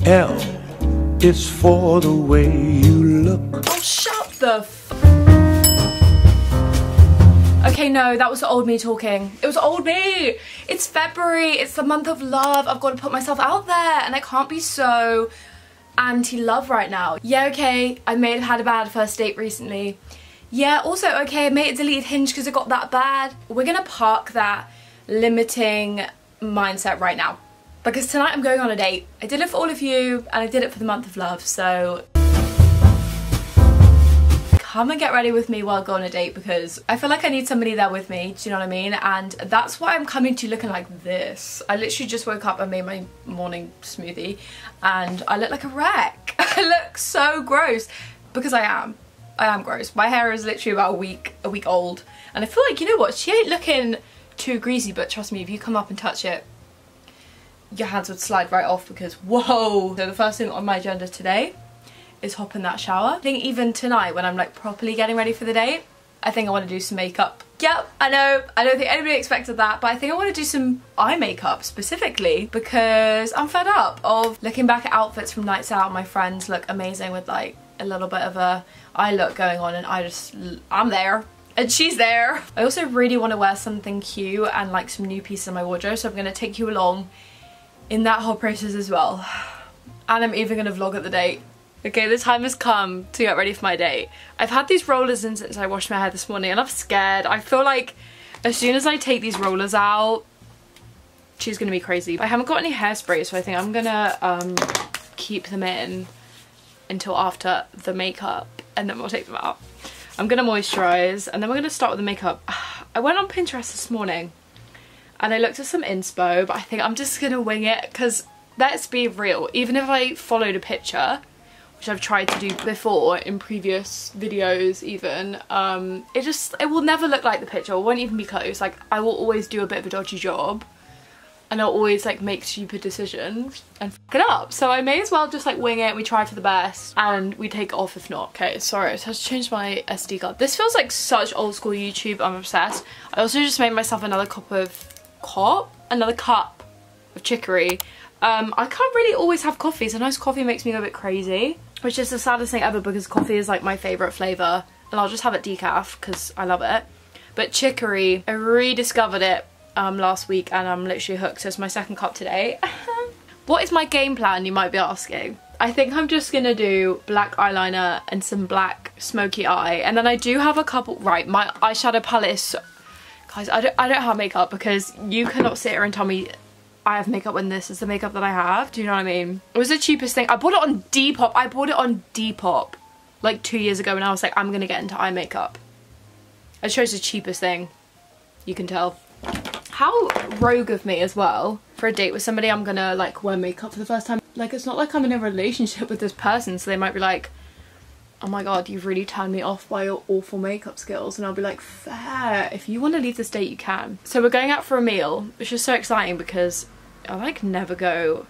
L is for the way you look. Oh, shut the f. Okay, no, that was the old me talking. It was old me. It's February. It's the month of love. I've got to put myself out there and I can't be so anti-love right now. Yeah, okay, I may have had a bad first date recently. Yeah, also, okay, I may have deleted Hinge because it got that bad. We're gonna park that limiting mindset right now. Because tonight I'm going on a date. I did it for all of you and I did it for the month of love, so come and get ready with me while I go on a date because I feel like I need somebody there with me, do you know what I mean? And that's why I'm coming to you looking like this. I literally just woke up and made my morning smoothie and I look like a wreck. I look so gross because I am gross. My hair is literally about a week old and I feel like, you know what, she ain't looking too greasy, but trust me, if you come up and touch it, your hands would slide right off because whoa. So the first thing on my agenda today is hop in that shower. I think even tonight when I'm like properly getting ready for the date, I think I want to do some makeup. Yep, I know, I don't think anybody expected that, but I think I want to do some eye makeup specifically because I'm fed up of looking back at outfits from nights out. My friends look amazing with like a little bit of a eye look going on and I'm there. And she's there. I also really want to wear something cute and like some new pieces in my wardrobe, so I'm going to take you along in that whole process as well. And I'm even going to vlog at the date. Okay, the time has come to get ready for my date. I've had these rollers in since I washed my hair this morning and I'm scared. I feel like as soon as I take these rollers out, she's going to be crazy. I haven't got any hairspray, so I think I'm going to keep them in until after the makeup and then we'll take them out. I'm going to moisturise and then we're going to start with the makeup. I went on Pinterest this morning and I looked at some inspo, but I think I'm just going to wing it because let's be real, even if I followed a picture, which I've tried to do before in previous videos even, it will never look like the picture, it won't even be close. Like I will always do a bit of a dodgy job and I'll always like make stupid decisions and fuck it up. So I may as well just like wing it, we try for the best and we take it off if not. Okay, sorry, I have to change my SD card. This feels like such old school YouTube, I'm obsessed. I also just made myself another cup of chicory. I can't really always have coffee. Sometimes coffee makes me go a bit crazy, which is the saddest thing ever because coffee is like my favourite flavour and I'll just have it decaf because I love it. But chicory, I rediscovered it last week and I'm literally hooked, so it's my second cup today. What is my game plan, you might be asking? I think I'm just gonna do black eyeliner and some black smoky eye, and then I do have a couple, right, my eyeshadow palette is so, guys, I don't have makeup because you cannot sit here and tell me I have makeup when this is the makeup that I have. Do you know what I mean? It was the cheapest thing. I bought it on Depop. I bought it on Depop like 2 years ago and I was like, I'm gonna get into eye makeup. I chose the cheapest thing. You can tell. How rogue of me as well. For a date with somebody, I'm gonna like wear makeup for the first time. Like it's not like I'm in a relationship with this person, so they might be like, oh my god, you've really turned me off by your awful makeup skills. And I'll be like, fair, if you want to leave this date you can. So we're going out for a meal, which is so exciting because I like never go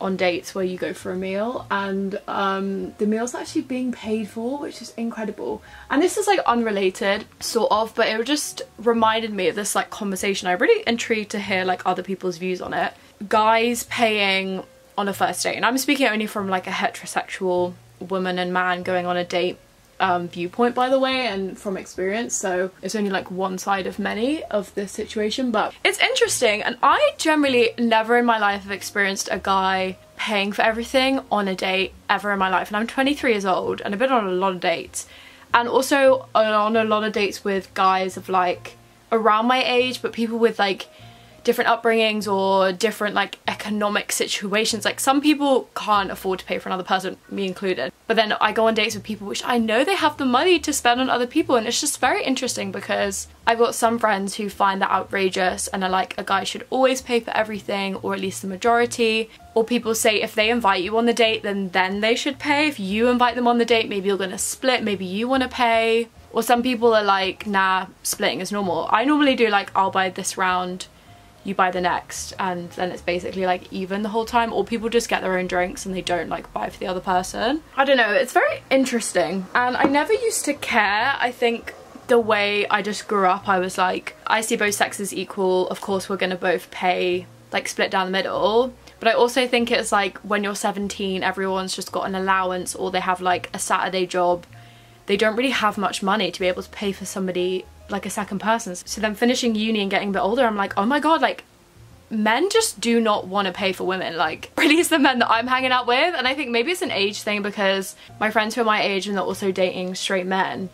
on dates where you go for a meal and the meal's actually being paid for, which is incredible. And this is like unrelated sort of, but it just reminded me of this like conversation. I'm really intrigued to hear like other people's views on it. Guys paying on a first date, and I'm speaking only from like a heterosexual woman and man going on a date viewpoint, by the way, and from experience, so it's only like one side of many of this situation, but it's interesting. And I generally never in my life have experienced a guy paying for everything on a date ever in my life, and I'm 23 years old and I've been on a lot of dates, and also on a lot of dates with guys of like around my age, but people with like different upbringings or different like economic situations. Like some people can't afford to pay for another person, me included, but then I go on dates with people which I know they have the money to spend on other people, and it's just very interesting because I've got some friends who find that outrageous and are like, a guy should always pay for everything, or at least the majority. Or people say if they invite you on the date then they should pay. If you invite them on the date, maybe you're gonna split, maybe you want to pay. Or some people are like, nah, splitting is normal. I normally do like, I'll buy this round, you buy the next, and then it's basically like even the whole time. Or people just get their own drinks and they don't like buy for the other person. I don't know, it's very interesting, and I never used to care. I think the way I just grew up, I was like, I see both sexes equal, of course we're gonna both pay, like split down the middle. But I also think it's like when you're 17, everyone's just got an allowance or they have like a Saturday job. They don't really have much money to be able to pay for somebody like a second person. So then finishing uni and getting a bit older, I'm like, oh my god, like men just do not want to pay for women. Like, really, it's the men that I'm hanging out with. And I think maybe it's an age thing because my friends who are my age and they're also dating straight men,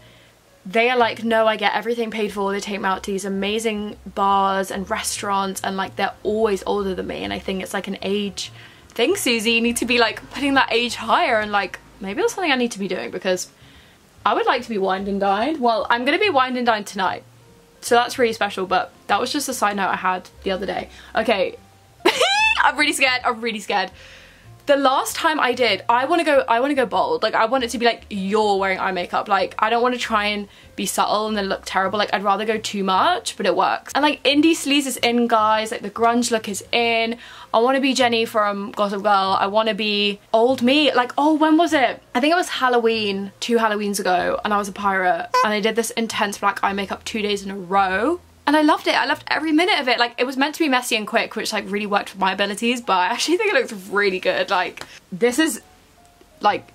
they are like, no, I get everything paid for. They take me out to these amazing bars and restaurants and like they're always older than me. And I think it's like an age thing, Susie. You need to be like putting that age higher, and like maybe that's something I need to be doing because I would like to be wined and dined. Well, I'm gonna be wined and dined tonight, so that's really special, but that was just a side note I had the other day. Okay, I'm really scared. The last time I did, I want to go bold. Like, I want it to be like, you're wearing eye makeup. Like, I don't want to try and be subtle and then look terrible. Like, I'd rather go too much, but it works. And like, indie sleaze is in, guys. Like, the grunge look is in. I want to be Jenny from Gossip Girl. I want to be old me. Like, oh, when was it? I think it was Halloween, 2 Halloweens ago, and I was a pirate. And I did this intense black eye makeup 2 days in a row. And I loved it. I loved every minute of it. Like, it was meant to be messy and quick, which like really worked for my abilities, but I actually think it looks really good. Like, this is like,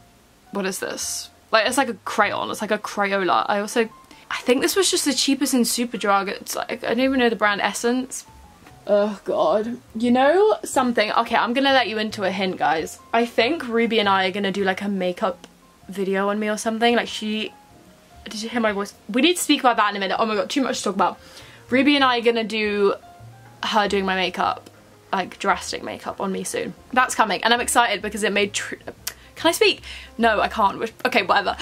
what is this? Like, it's like a crayon. It's like a Crayola. I think this was just the cheapest in Superdrug. It's like, I don't even know the brand, Essence. Oh god. You know something? Okay, I'm gonna let you into a hint, guys. I think Ruby and I are gonna do like a makeup video on me or something. Like, did you hear my voice? We need to speak about that in a minute. Oh my god, too much to talk about. Ruby and I are gonna do her doing my makeup, like drastic makeup on me soon. That's coming, and I'm excited because it made can I speak? No, I can't. Okay, whatever.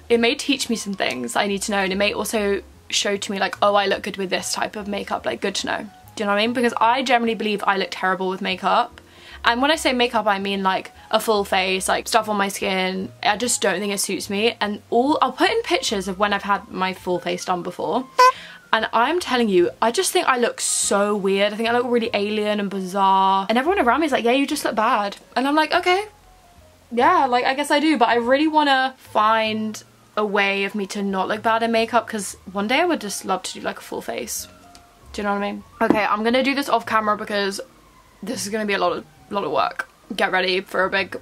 It may teach me some things I need to know, and it may also show to me like, oh, I look good with this type of makeup, like good to know. Do you know what I mean? Because I generally believe I look terrible with makeup. And when I say makeup, I mean like a full face, like stuff on my skin. I just don't think it suits me. And I'll put in pictures of when I've had my full face done before. And I'm telling you, I just think I look so weird. I think I look really alien and bizarre. And everyone around me is like, yeah, you just look bad. And I'm like, okay, yeah, like I guess I do. But I really want to find a way of me to not look bad in makeup, because one day I would just love to do like a full face. Do you know what I mean? Okay, I'm going to do this off camera because this is going to be a lot of work. Get ready for a big,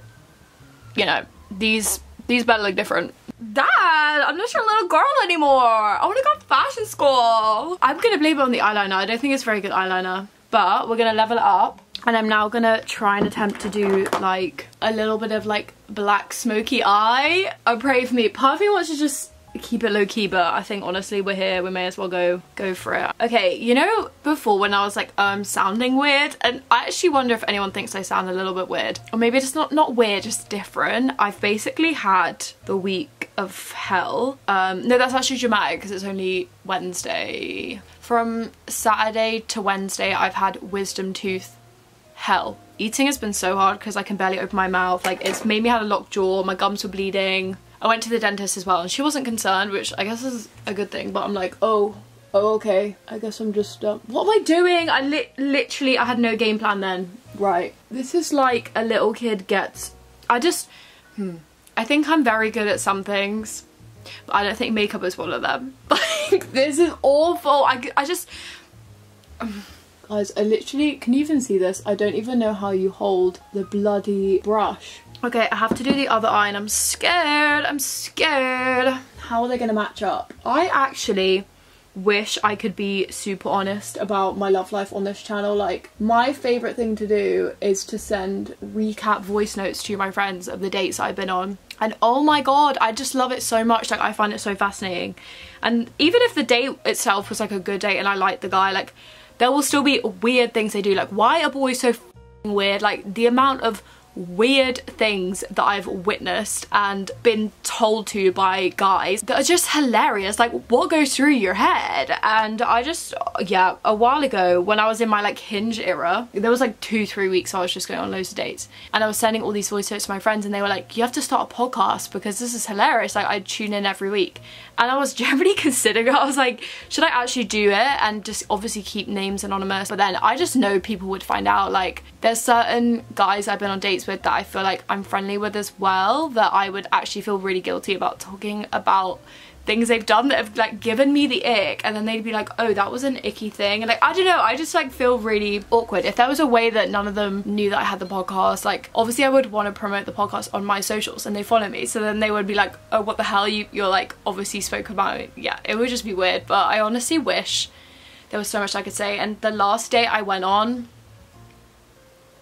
you know, these better look different. Dad, I'm not your little girl anymore. I want to go to fashion school. I'm gonna blame it on the eyeliner. I don't think it's very good eyeliner, but we're gonna level it up. And I'm now gonna try and attempt to do like a little bit of like black smoky eye. Pray for me. Part of me wants to just keep it low-key, but I think honestly we're here, we may as well go for it. Okay, you know before when I was like, I'm sounding weird, and I actually wonder if anyone thinks I sound a little bit weird, or maybe it's not weird, just different. I've basically had the week of hell. No, that's actually dramatic because it's only Wednesday. From Saturday to Wednesday I've had wisdom tooth hell. Eating has been so hard because I can barely open my mouth. Like, it's made me have a locked jaw, my gums were bleeding. I went to the dentist as well and she wasn't concerned, which I guess is a good thing, but I'm like, oh okay, I guess I'm just what am I doing? I literally I had no game plan then. Right, this is like a little kid gets, I think I'm very good at some things, but I don't think makeup is one of them. Like, this is awful. I just guys, I literally, can you even see this? I don't even know how you hold the bloody brush. Okay, I have to do the other eye and I'm scared. How are they gonna match up? I actually wish I could be super honest about my love life on this channel. Like, my favourite thing to do is to send recap voice notes to my friends of the dates I've been on. And oh my god, I just love it so much. Like, I find it so fascinating. And even if the date itself was like a good date and I like the guy, like, there will still be weird things they do. Like, why are boys so f***ing weird? Like, the amount of weird things that I've witnessed and been told to by guys that are just hilarious. Like, what goes through your head? And I just, yeah, a while ago when I was in my like Hinge era, there was like 2-3 weeks I was just going on loads of dates and I was sending all these voice notes to my friends and they were like, you have to start a podcast because this is hilarious. Like, I'd tune in every week. And I was generally considering it. I was like, should I actually do it and just obviously keep names anonymous? But then I just know people would find out. Like, there's certain guys I've been on dates with that I feel like I'm friendly with as well, that I would actually feel really guilty about talking about things they've done that have like given me the ick, and then they'd be like, oh, that was an icky thing, and like, I don't know, I just like feel really awkward. If there was a way that none of them knew that I had the podcast, like obviously I would want to promote the podcast on my socials and they follow me, so then they would be like, oh, what the hell, you're like obviously spoke about it. Yeah, it would just be weird. But I honestly wish there was so much I could say. And the last date I went on,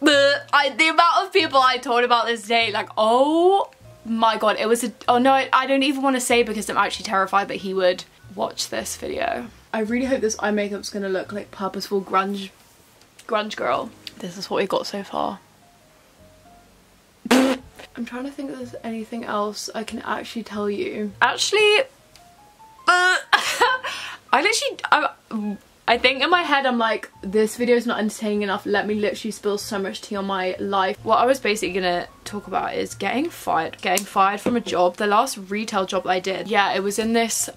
the amount of people I told about this date, like, oh my god, it was oh no, I don't even want to say because I'm actually terrified that he would watch this video. I really hope this eye makeup's gonna look like purposeful grunge girl. This is what we got so far. I'm trying to think if there's anything else I can actually tell you. Actually, I think in my head I'm like, this video is not entertaining enough, let me literally spill so much tea on my life. What I was basically gonna talk about is getting fired from a job. The last retail job I did, yeah, it was in this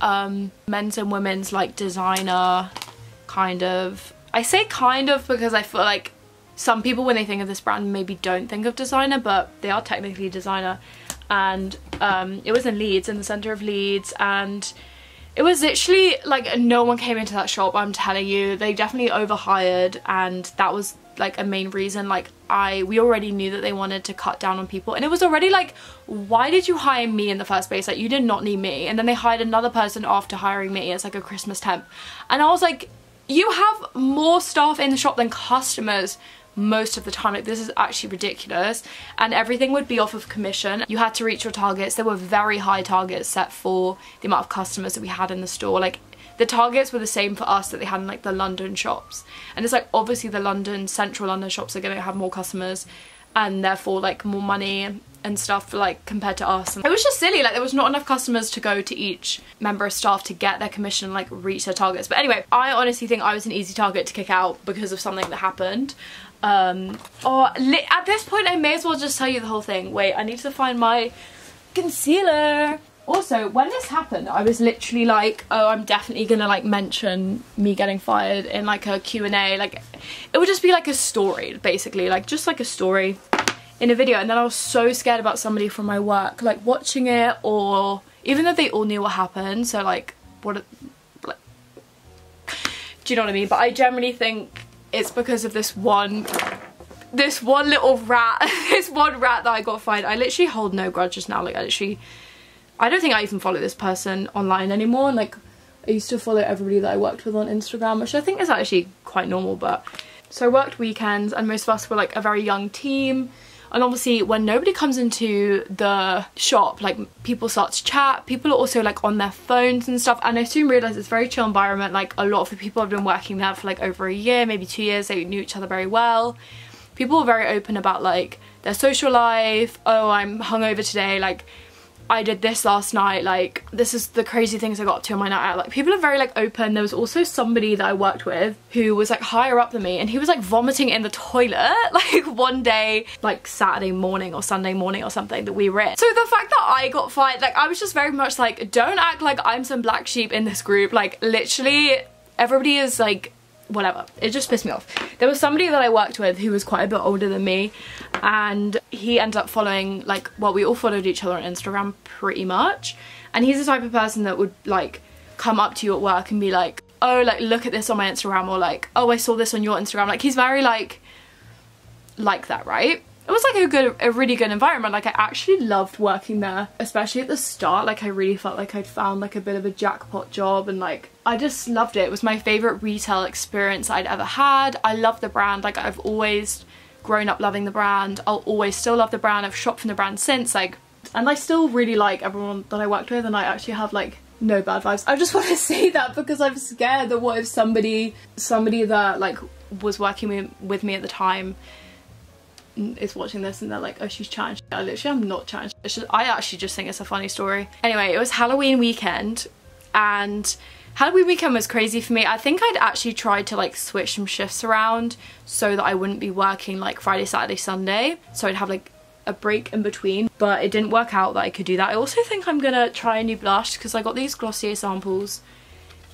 men's and women's like designer kind of. I say kind of because I feel like some people when they think of this brand maybe don't think of designer, but they are technically designer. And it was in Leeds, in the centre of Leeds, and it was literally like no one came into that shop, I'm telling you. They definitely overhired, and that was like a main reason. Like we already knew that they wanted to cut down on people, and it was already like, why did you hire me in the first place? Like, you did not need me. And then they hired another person after hiring me as like a Christmas temp, and I was like, you have more staff in the shop than customers most of the time. Like, this is actually ridiculous. And everything would be off of commission. You had to reach your targets. There were very high targets set for the amount of customers that we had in the store. Like, the targets were the same for us that they had in like the London shops, and it's like obviously the central London shops are going to have more customers and therefore like more money and stuff like compared to us. And it was just silly, like there was not enough customers to go to each member of staff to get their commission and like reach their targets. But anyway, I honestly think I was an easy target to kick out because of something that happened. At this point I may as well just tell you the whole thing. Wait, I need to find my concealer. Also, when this happened, I was literally like, oh, I'm definitely gonna like mention me getting fired in like a Q&A. Like, it would just be like a story, basically, like just like a story in a video. And then I was so scared about somebody from my work like watching it, or even though they all knew what happened, so like what, like, do you know what I mean? But I generally think it's because of this one little rat, this one rat that I got fired. I literally hold no grudges now. Like, I don't think I even follow this person online anymore. And like, I used to follow everybody that I worked with on Instagram, which I think is actually quite normal. But so I worked weekends, and most of us were like a very young team. And obviously when nobody comes into the shop, like people start to chat. People are also like on their phones and stuff. And I soon realised it's a very chill environment. Like, a lot of the people have been working there for like over a year, maybe 2 years. They knew each other very well. People were very open about like their social life. Oh, I'm hungover today. Like, I did this last night, like this is the crazy things I got up to on my night out. Like, people are very like open. There was also somebody that I worked with who was like higher up than me, and he was like vomiting in the toilet like one day, like Saturday morning or Sunday morning or something that we were in. So the fact that I got fired, like I was just very much like, don't act like I'm some black sheep in this group. Like, literally everybody is like whatever. It just pissed me off. There was somebody that I worked with who was quite a bit older than me, and he ended up following, like, well, we all followed each other on Instagram pretty much, and he's the type of person that would like come up to you at work and be like, oh, like look at this on my Instagram, or like, oh, I saw this on your Instagram. Like, he's very like that, right? It was like a really good environment. Like, I actually loved working there, especially at the start. Like, I really felt like I'd found like a bit of a jackpot job, and like I just loved it. It was my favorite retail experience I'd ever had. I love the brand. Like, I've always grown up loving the brand. I'll always still love the brand. I've shopped from the brand since, like, and I still really like everyone that I worked with, and I actually have like no bad vibes. I just want to say that because I'm scared that what if somebody that like was working with me at the time is watching this and they're like, oh, she's chatting shit. I literally am not chatting shit. I actually just think it's a funny story. Anyway, it was Halloween weekend, and Halloween weekend was crazy for me. I think I'd actually tried to like switch some shifts around so that I wouldn't be working like Friday, Saturday, Sunday, so I'd have like a break in between, but it didn't work out that I could do that. I also think I'm gonna try a new blush because I got these Glossier samples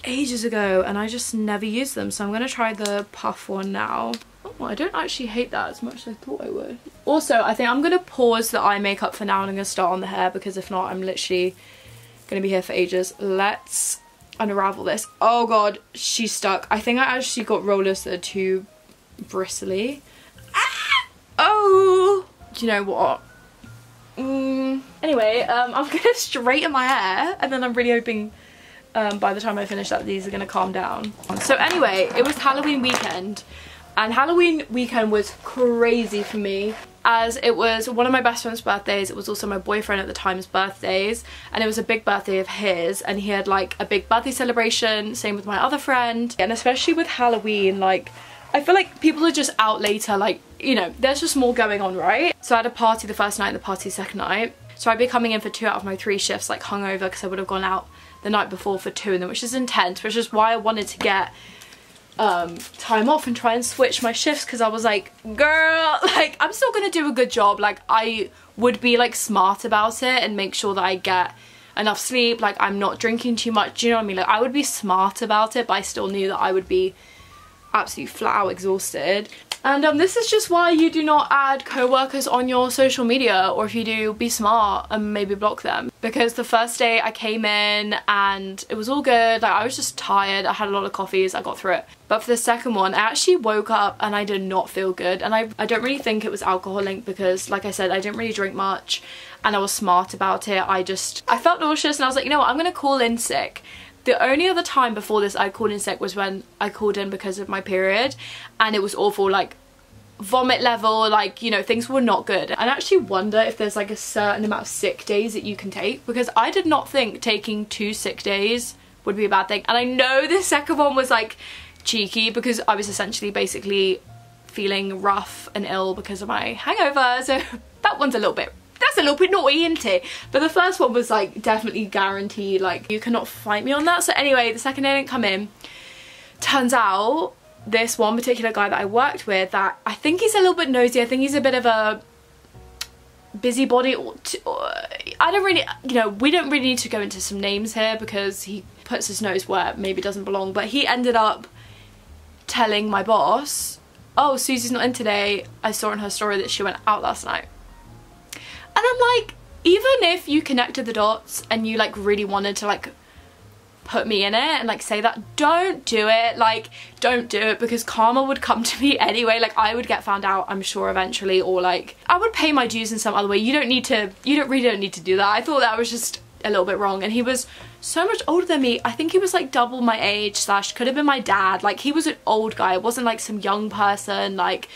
ages ago and I just never used them, so I'm gonna try the Puff one now. Oh, I don't actually hate that as much as I thought I would. Also, I think I'm gonna pause the eye makeup for now, and I'm gonna start on the hair, because if not, I'm literally gonna be here for ages. Let's unravel this. Oh god, she's stuck. I think I actually got rollers that are too bristly. Ah! Oh, do you know what? Anyway, I'm gonna straighten my hair, and then I'm really hoping by the time I finish that these are gonna calm down. So anyway, it was Halloween weekend, and Halloween weekend was crazy for me, as it was one of my best friend's birthdays. It was also my boyfriend at the time's birthdays, and it was a big birthday of his, and he had like a big birthday celebration, same with my other friend. And especially with Halloween, like I feel like people are just out later, like, you know, there's just more going on, right? So I had a party the first night and the party the second night, so I'd be coming in for 2 out of my 3 shifts like hungover, because I would have gone out the night before for 2 of them, which is intense, which is why I wanted to get time off and try and switch my shifts, because I was like, girl, like I'm still gonna do a good job. Like I would be like smart about it and make sure that I get enough sleep, like I'm not drinking too much, do you know what I mean? Like I would be smart about it, but I still knew that I would be absolutely flat out exhausted. And this is just why you do not add co-workers on your social media, or if you do, be smart and maybe block them. Because the first day I came in and it was all good, like I was just tired, I had a lot of coffees, I got through it. But for the second one, I actually woke up and I did not feel good, and I don't really think it was alcohol linked, because like I said, I didn't really drink much and I was smart about it. I felt nauseous, and I was like, you know what, I'm gonna call in sick. The only other time before this I called in sick was when I called in because of my period, and it was awful, like vomit level, like, you know, things were not good. And I actually wonder if there's like a certain amount of sick days that you can take, because I did not think taking 2 sick days would be a bad thing. And I know the second one was like cheeky, because I was essentially basically feeling rough and ill because of my hangover, so that one's a little bit, that's a little bit naughty, isn't it? But the first one was like definitely guaranteed, like you cannot fight me on that. So anyway, the second day I didn't come in. Turns out this one particular guy that I worked with, that I think he's a little bit nosy, I think he's a bit of a busybody, or I don't really, you know, we don't really need to go into some names here because he puts his nose where it maybe doesn't belong, but he ended up telling my boss, oh, Susie's not in today, I saw in her story that she went out last night. And I'm like, even if you connected the dots and you like really wanted to like put me in it and like say that, don't do it. Like don't do it, because karma would come to me anyway. Like I would get found out, I'm sure, eventually, or like I would pay my dues in some other way. You really don't need to do that. I thought that was just a little bit wrong. And he was so much older than me. I think he was like double my age, / could have been my dad. Like he was an old guy. It wasn't like some young person like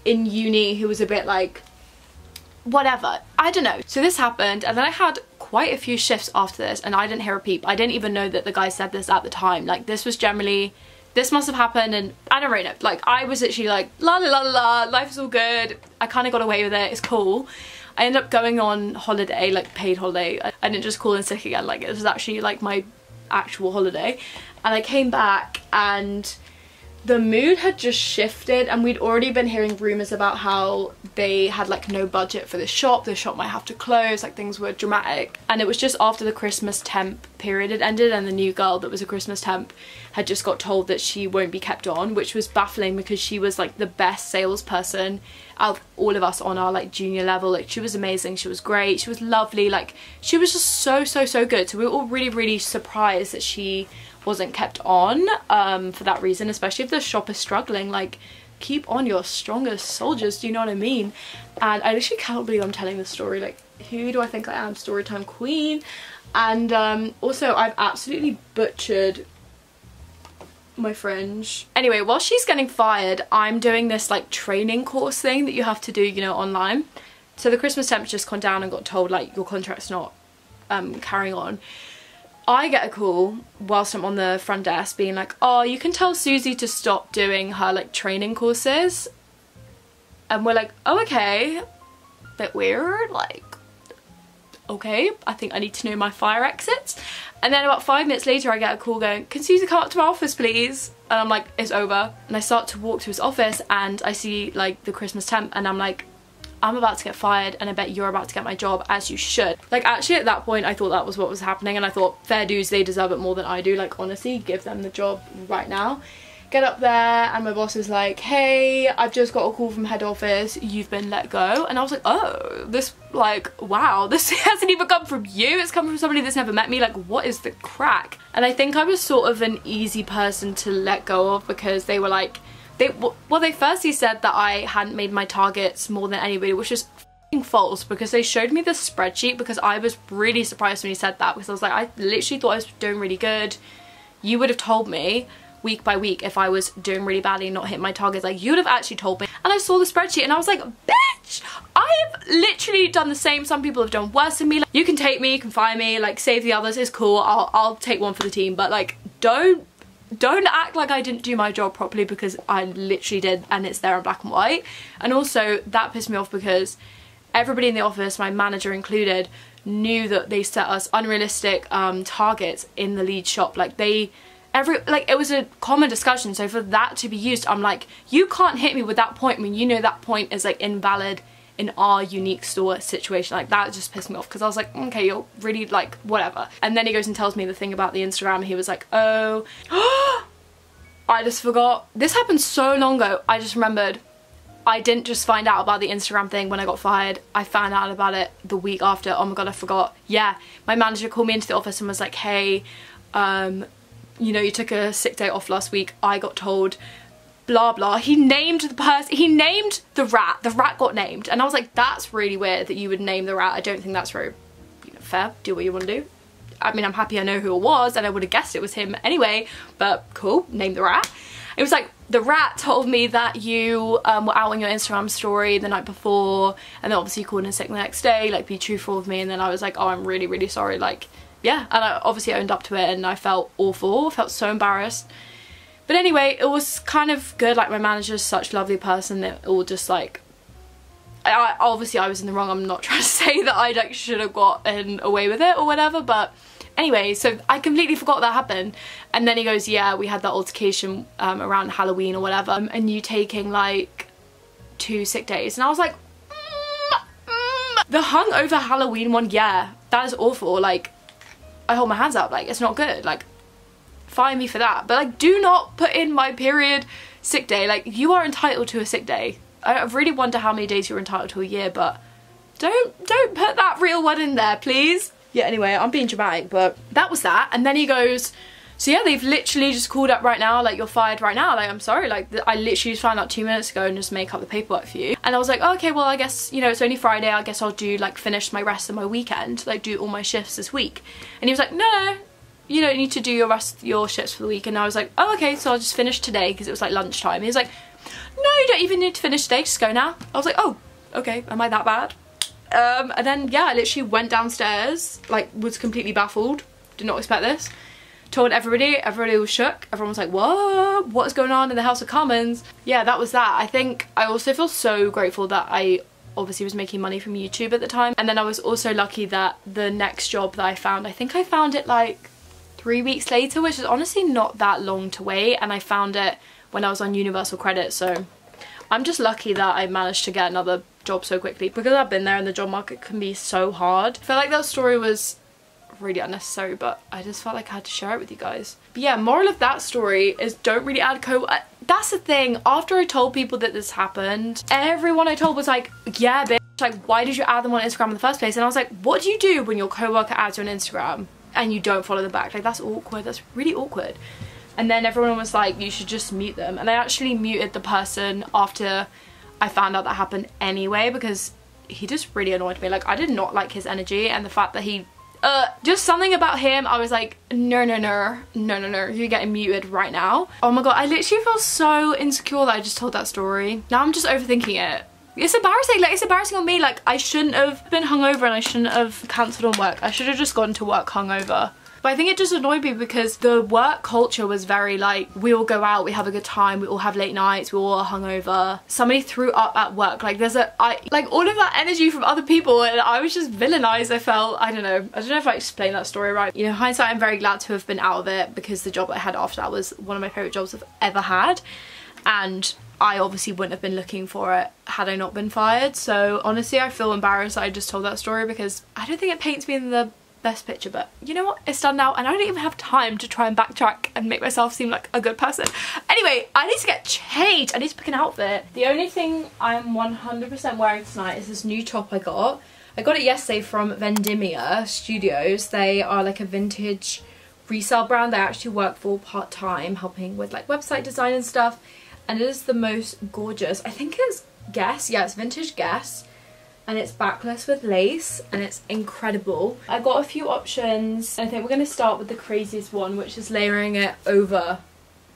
in uni who was a bit like whatever, I don't know. So this happened, and then I had quite a few shifts after this and I didn't hear a peep. I didn't even know that the guy said this at the time. Like this was generally, this must have happened, and I don't really know. Like I was literally like la la la la, life's all good, I kind of got away with it, it's cool. I ended up going on holiday, like paid holiday. I didn't just call in sick again, like it was actually like my actual holiday. And I came back and the mood had just shifted, and we'd already been hearing rumours about how they had like no budget for the shop might have to close, like things were dramatic. And it was just after the Christmas temp period had ended, and the new girl that was a Christmas temp had just got told that she won't be kept on, which was baffling because she was like the best salesperson out of all of us on our like junior level. Like she was amazing, she was great, she was lovely, like she was just so good. So we were all really surprised that she wasn't kept on for that reason, especially if the shop is struggling. Like keep on your strongest soldiers, do you know what I mean? And I literally can't believe I'm telling this story. Like who do I think I am? Storytime queen. And also I've absolutely butchered my fringe. Anyway, while she's getting fired, I'm doing this like training course thing that you have to do, you know, online. So the Christmas temp just gone down and got told like your contract's not carrying on. I get a call whilst I'm on the front desk being like, oh, you can tell Susie to stop doing her like training courses. And we're like, oh, okay, bit weird, like, okay, I think I need to know my fire exits. And then about 5 minutes later I get a call going, can Susie come up to my office please? And I'm like, it's over. And I start to walk to his office and I see like the Christmas temp, and I'm like, I'm about to get fired and I bet you're about to get my job, as you should. Like actually at that point I thought that was what was happening, and I thought fair dues, they deserve it more than I do. Like honestly, give them the job right now. Get up there and my boss is like, hey, I've just got a call from head office, you've been let go. And I was like, oh, this, like, wow, this hasn't even come from you, it's come from somebody that's never met me, like, what is the crack? And I think I was sort of an easy person to let go of, because they were like, they firstly said that I hadn't made my targets more than anybody, which is f***ing false, because they showed me the spreadsheet, because I was really surprised when he said that, because I was like, I literally thought I was doing really good. You would have told me week by week if I was doing really badly and not hitting my targets, like, you would have actually told me. And I saw the spreadsheet and I was like, bitch, I have literally done the same. Some people have done worse than me. Like, you can take me, you can fire me, like, save the others, it's cool, I'll take one for the team, but like, don't act like I didn't do my job properly, because I literally did, and it's there in black and white. And also that pissed me off because everybody in the office, my manager included, knew that they set us unrealistic targets in the lead shop. Like, it was a common discussion, so for that to be used, I'm like, you can't hit me with that point when you know that point is like invalid in our unique store situation. Like, that just pissed me off, because I was like, okay, you're really, like, whatever. And then he goes and tells me the thing about the Instagram. He was like, oh, I just forgot. This happened so long ago. I just remembered. I didn't just find out about the Instagram thing when I got fired. I found out about it the week after. Oh my god, I forgot. Yeah, my manager called me into the office and was like, hey, you know, you took a sick day off last week. I got told blah blah. He named the person, he named the rat got named, and I was like, that's really weird that you would name the rat. I don't think that's very, you know, fair. Do what you want to do. I mean, I'm happy I know who it was, and I would have guessed it was him anyway, but cool, name the rat. It was like, the rat told me that you were out on your Instagram story the night before, and then obviously you called in sick the next day, like, be truthful with me. And then I was like, oh, I'm really, really sorry, like, yeah. And I obviously owned up to it, and I felt awful, felt so embarrassed. But anyway, it was kind of good. Like, my manager's such a lovely person that it all just, like, obviously I was in the wrong. I'm not trying to say that I, like, should have gotten away with it or whatever, but anyway, so I completely forgot that happened. And then he goes, yeah, we had that altercation around Halloween or whatever, and you taking like 2 sick days. And I was like, the hungover Halloween one, yeah, that is awful. Like, I hold my hands up, like, it's not good. Like, fire me for that. But like, do not put in my period sick day. Like, you are entitled to a sick day. I really wonder how many days you're entitled to a year, but don't put that real one in there, please. Yeah, anyway, I'm being dramatic, but that was that. And then he goes, so yeah, they've literally just called up right now, like, you're fired right now. Like, I'm sorry, like, I literally just found out 2 minutes ago and just make up the paperwork for you. And I was like, oh, okay, well, I guess, you know, it's only Friday, I guess I'll do, like, finish my rest of my weekend, like, do all my shifts this week. And he was like, no, you don't need to do your shifts for the week. And I was like, oh, okay, so I'll just finish today, because it was like lunchtime. He was like, no, you don't even need to finish today, just go now. I was like, oh, okay, am I that bad? And then, yeah, I literally went downstairs, like, was completely baffled, did not expect this, told everybody was shook, everyone was like, what is going on in the House of Commons? Yeah, that was that. I think I also feel so grateful that I obviously was making money from YouTube at the time, and then I was also lucky that the next job that I found, I think I found it like 3 weeks later, which is honestly not that long to wait, and I found it when I was on Universal Credit, so I'm just lucky that I managed to get another job so quickly, because I've been there and the job market can be so hard. I feel like that story was really unnecessary, but I just felt like I had to share it with you guys. But yeah, moral of that story is don't really add that's the thing, after I told people that this happened, everyone I told was like, yeah, bitch, like, why did you add them on Instagram in the first place? And I was like, what do you do when your coworker adds you on Instagram and you don't follow them back? Like, that's awkward, that's really awkward. And then everyone was like, you should just mute them. And I actually muted the person after I found out that happened anyway, because he just really annoyed me. Like, I did not like his energy, and the fact that he, just something about him, I was like, no, you're getting muted right now. Oh my god, I literally feel so insecure that I just told that story. Now I'm just overthinking it. It's embarrassing, like, it's embarrassing on me. Like, I shouldn't have been hungover, and I shouldn't have cancelled on work. I should have just gone to work hungover. But I think it just annoyed me because the work culture was very like, we all go out, we have a good time, we all have late nights, we all are hungover. Somebody threw up at work, like like all of that energy from other people, and I was just villainized. I felt, I don't know if I explained that story right. You know, hindsight, I'm very glad to have been out of it, because the job I had after that was one of my favourite jobs I've ever had, and I obviously wouldn't have been looking for it had I not been fired. So honestly, I feel embarrassed that I just told that story, because I don't think it paints me in the best picture, but you know what, it's done now and I don't even have time to try and backtrack and make myself seem like a good person. Anyway, I need to get changed. I need to pick an outfit. The only thing I'm 100% wearing tonight is this new top I got. I got it yesterday from Vendimia Studios. They are like a vintage resale brand that I actually work for part-time, helping with like website design and stuff, and it is the most gorgeous. I think it's Guess, yeah, it's vintage Guess, and it's backless with lace and it's incredible. I got a few options. I think we're going to start with the craziest one, which is layering it over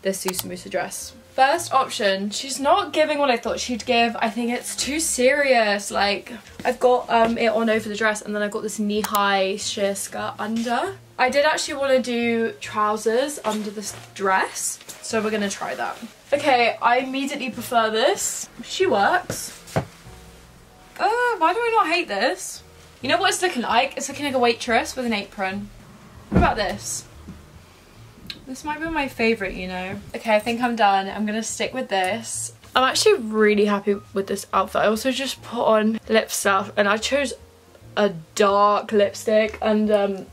this Susamusa dress. First option, she's not giving what I thought she'd give. I think it's too serious. Like, I've got it on over the dress and then I've got this knee-high sheer skirt under. I did actually want to do trousers under this dress, so we're going to try that. Okay, I immediately prefer this. She works. Why do I not hate this? You know what it's looking like? It's looking like a waitress with an apron. What about this? This might be my favourite, you know. Okay, I think I'm done. I'm gonna stick with this. I'm actually really happy with this outfit. I also just put on lip stuff and I chose a dark lipstick and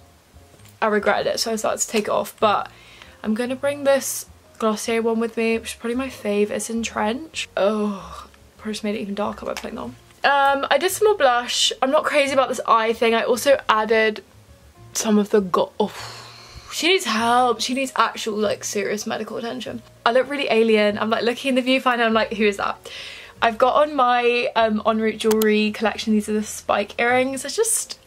I regretted it, so I started to take it off. But I'm gonna bring this Glossier one with me, which is probably my fave. It's in Trench. Oh, probably just made it even darker by putting it on. I did some more blush. I'm not crazy about this eye thing. I also added some of the she needs help. She needs actual like serious medical attention. I look really alien. I'm like looking in the viewfinder, I'm like, who is that? I've got on my en route jewelry collection. These are the spike earrings. It's just,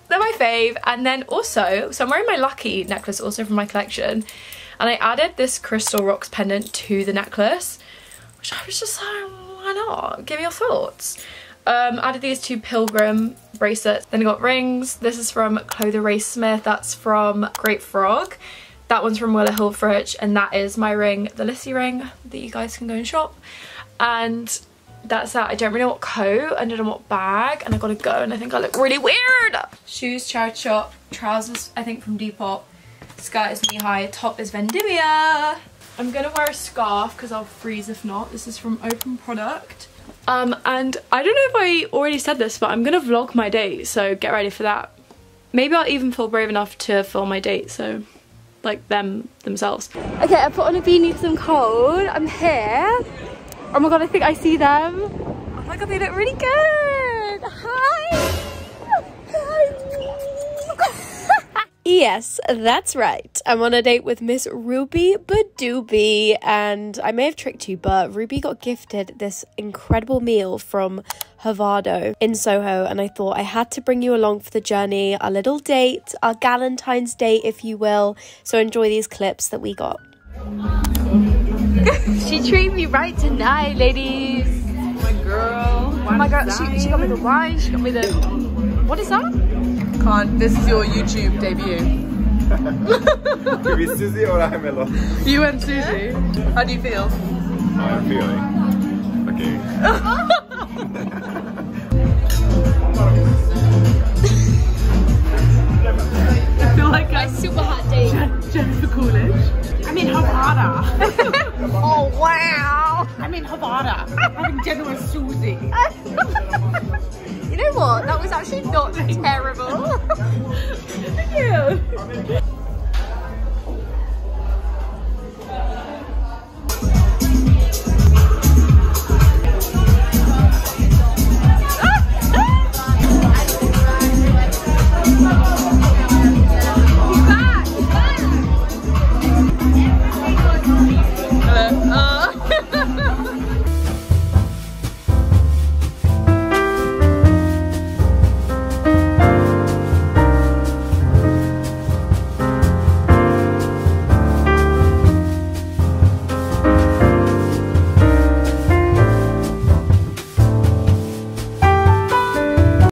they're my fave. And then also, so I'm wearing my Lucky necklace also from my collection, and I added this Crystal Rocks pendant to the necklace, which I was just like, why not? Give me your thoughts. Added these two Pilgrim bracelets. Then I got rings. This is from Clother Ray Smith. That's from Great Frog. That one's from Willa Hilfrich, and that is my ring, the Lissy ring, that you guys can go and shop. And that's that. I don't really know what coat, I don't know what bag, and I gotta go, and I think I look really weird. Shoes, charity shop, trousers, I think from Depop. Skirt is knee-high, top is Vendimia. I'm gonna wear a scarf because I'll freeze if not. This is from Open Product. And I don't know if I already said this, but I'm gonna vlog my date, so get ready for that. Maybe I'll even feel brave enough to film my date, so like themselves. Okay, I put on a beanie because I'm cold. I'm here. Oh my god, I think I see them. Oh my god, they look really good. Hi. Yes, that's right. I'm on a date with Miss Ruby Badoobie, and I may have tricked you, but Ruby got gifted this incredible meal from Havado in Soho, and I thought I had to bring you along for the journey, our little date, our Valentine's date, if you will. So enjoy these clips that we got. She treated me right tonight, ladies. My girl. Oh my god, she got me the wine, she got me the... What is that? This is your YouTube debut. Could be Susie or Amelo. You and Susie. How do you feel? How I'm feeling. Okay. I feel like My super hot date. Jennifer Coolidge. I'm in Havana. Oh wow! I'm in Havana. Having dinner with Susie. You know what? That was actually not terrible. Thank you.